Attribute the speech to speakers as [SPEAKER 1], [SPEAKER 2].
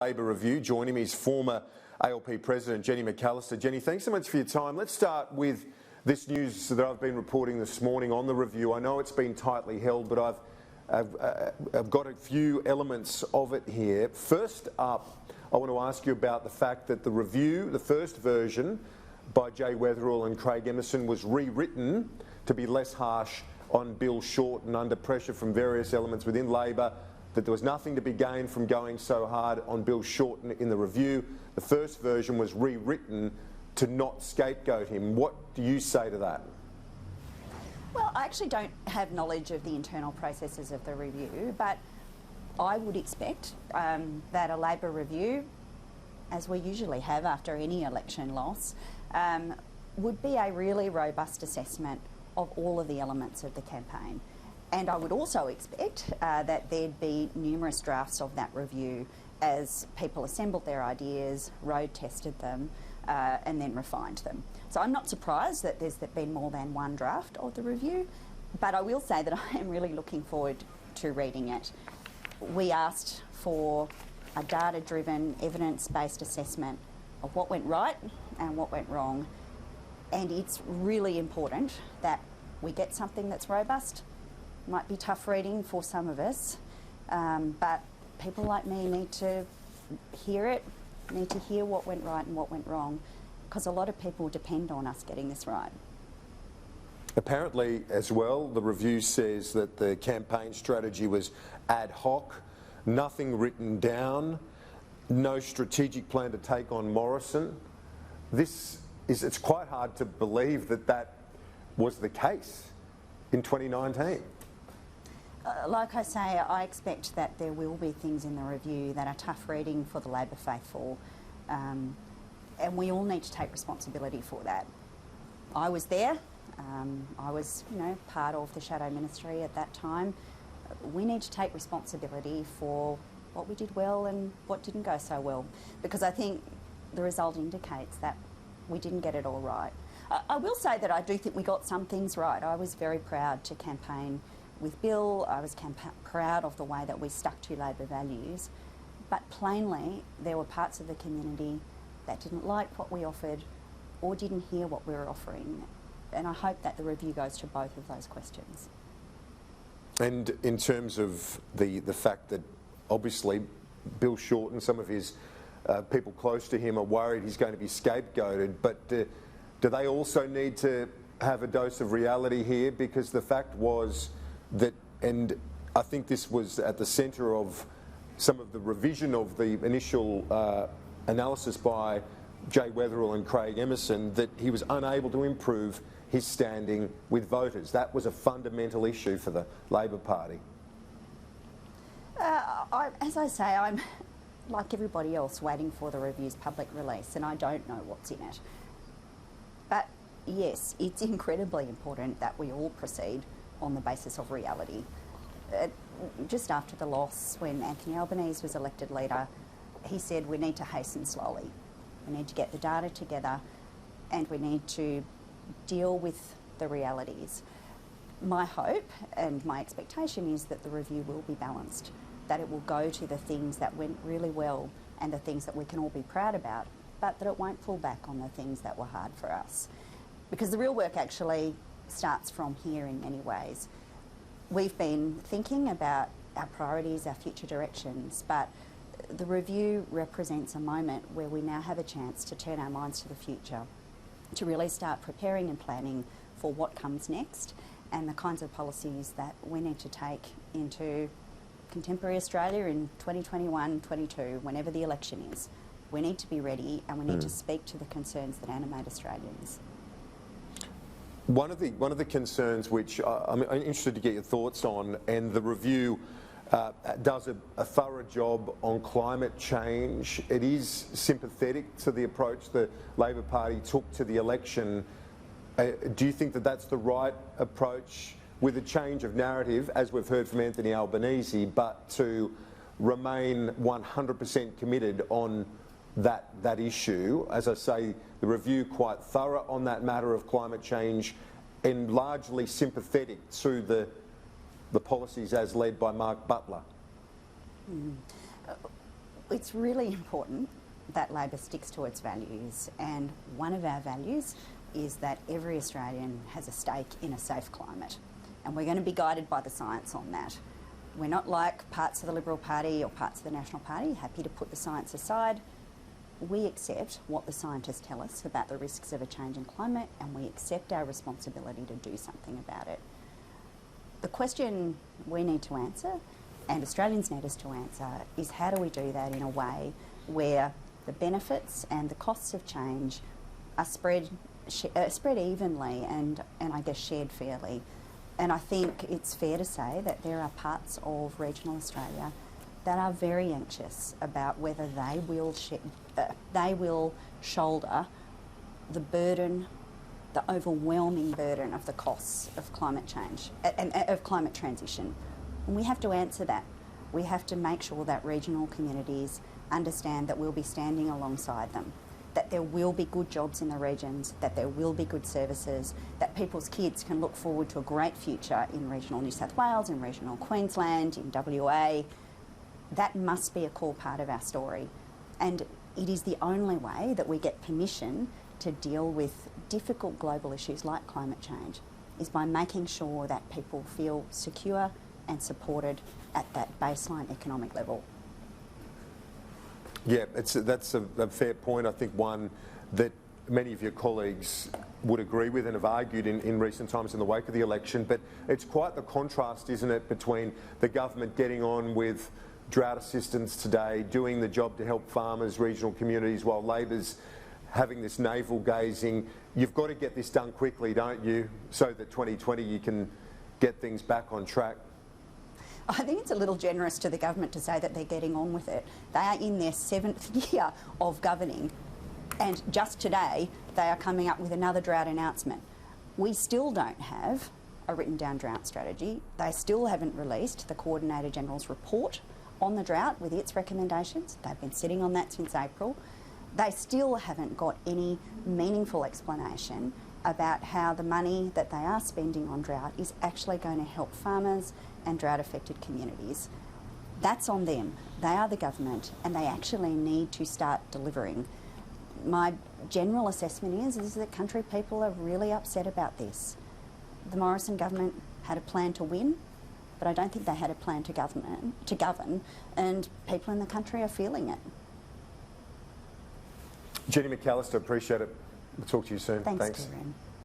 [SPEAKER 1] Labor Review. Joining me is former ALP President Jenny McAllister. Jenny, thanks so much for your time. Let's start with this news that I've been reporting this morning on the review. I know it's been tightly held, but I've got a few elements of it here. First up, I want to ask you about the fact that the review, the first version by Jay Weatherill and Craig Emerson, was rewritten to be less harsh on Bill Shorten under pressure from various elements within Labor, that there was nothing to be gained from going so hard on Bill Shorten in the review. The first version was rewritten to not scapegoat him. What do you say to that?
[SPEAKER 2] Well, I actually don't have knowledge of the internal processes of the review, but I would expect that a Labor review, as we usually have after any election loss, would be a really robust assessment of all of the elements of the campaign. And I would also expect that there'd be numerous drafts of that review as people assembled their ideas, road tested them, and then refined them. So I'm not surprised that there's been more than one draft of the review, but I will say that I am really looking forward to reading it. We asked for a data-driven, evidence-based assessment of what went right and what went wrong, and it's really important that we get something that's robust. Might be tough reading for some of us, but people like me need to hear it, need to hear what went right and what went wrong, because a lot of people depend on us getting this right.
[SPEAKER 1] Apparently, as well, the review says that the campaign strategy was ad hoc, nothing written down, no strategic plan to take on Morrison. It's quite hard to believe that that was the case in 2019.
[SPEAKER 2] Like I say, I expect that there will be things in the review that are tough reading for the Labor faithful, and we all need to take responsibility for that. I was there. I was, part of the shadow ministry at that time. We need to take responsibility for what we did well and what didn't go so well, because I think the result indicates that we didn't get it all right. I will say that I do think we got some things right. I was very proud to campaign with Bill. I was proud of the way that we stuck to Labor values, but plainly there were parts of the community that didn't like what we offered or didn't hear what we were offering, and I hope that the review goes to both of those questions.
[SPEAKER 1] And in terms of the fact that obviously Bill Shorten, some of his people close to him are worried he's going to be scapegoated, but do they also need to have a dose of reality here? Because the fact was that, and I think this was at the centre of some of the revision of the initial analysis by Jay Weatherill and Craig Emerson, that he was unable to improve his standing with voters. That was a fundamental issue for the Labor Party.
[SPEAKER 2] As I say, I'm, like everybody else, waiting for the review's public release, and I don't know what's in it. But yes, it's incredibly important that we all proceed on the basis of reality. Just after the loss, when Anthony Albanese was elected leader, he said we need to hasten slowly. We need to get the data together and we need to deal with the realities. My hope and my expectation is that the review will be balanced, that it will go to the things that went really well and the things that we can all be proud about, but that it won't pull back on the things that were hard for us. Because the real work actually starts from here in many ways. We've been thinking about our priorities, our future directions, but the review represents a moment where we now have a chance to turn our minds to the future, to really start preparing and planning for what comes next and the kinds of policies that we need to take into contemporary Australia in 2021-22, whenever the election is. We need to be ready and we need to speak to the concerns that animate Australians.
[SPEAKER 1] One of the concerns which I'm interested to get your thoughts on, and the review does a thorough job on climate change. It is sympathetic to the approach the Labor Party took to the election. Do you think that that's the right approach, with a change of narrative, as we've heard from Anthony Albanese, but to remain 100% committed on that issue? As I say, the review quite thorough on that matter of climate change and largely sympathetic to the policies as led by Mark Butler.
[SPEAKER 2] It's really important that Labor sticks to its values, and one of our values is that every Australian has a stake in a safe climate, and we're going to be guided by the science on that. We're not like parts of the Liberal Party or parts of the National Party, happy to put the science aside. We accept what the scientists tell us about the risks of a changing climate, and we accept our responsibility to do something about it. The question we need to answer, and Australians need us to answer, is how do we do that in a way where the benefits and the costs of change are spread evenly and I guess shared fairly. And I think it's fair to say that there are parts of regional Australia that are very anxious about whether they will shoulder the burden, the overwhelming burden of the costs of climate change and of climate transition. And we have to answer that. We have to make sure that regional communities understand that we'll be standing alongside them, that there will be good jobs in the regions, that there will be good services, that people's kids can look forward to a great future in regional New South Wales, in regional Queensland, in WA. That must be a core part of our story. And it is the only way that we get permission to deal with difficult global issues like climate change, is by making sure that people feel secure and supported at that baseline economic level.
[SPEAKER 1] Yeah, that's a fair point. I think one that many of your colleagues would agree with and have argued in recent times in the wake of the election. But it's quite the contrast, isn't it, between the government getting on with drought assistance today, doing the job to help farmers, regional communities, while Labor's having this navel gazing. You've got to get this done quickly, don't you, so that 2020 you can get things back on track.
[SPEAKER 2] I think it's a little generous to the government to say that they're getting on with it. They are in their 7th year of governing, and just today they are coming up with another drought announcement. We still don't have a written down drought strategy. They still haven't released the Coordinator General's report on the drought with its recommendations. They've been sitting on that since April. They still haven't got any meaningful explanation about how the money that they are spending on drought is actually going to help farmers and drought-affected communities. That's on them. They are the government, and they actually need to start delivering. My general assessment is that country people are really upset about this. The Morrison government had a plan to win, but I don't think they had a plan to govern, and people in the country are feeling it.
[SPEAKER 1] Jenny McAllister, appreciate it. We'll talk to you soon.
[SPEAKER 2] Thanks. Kieran.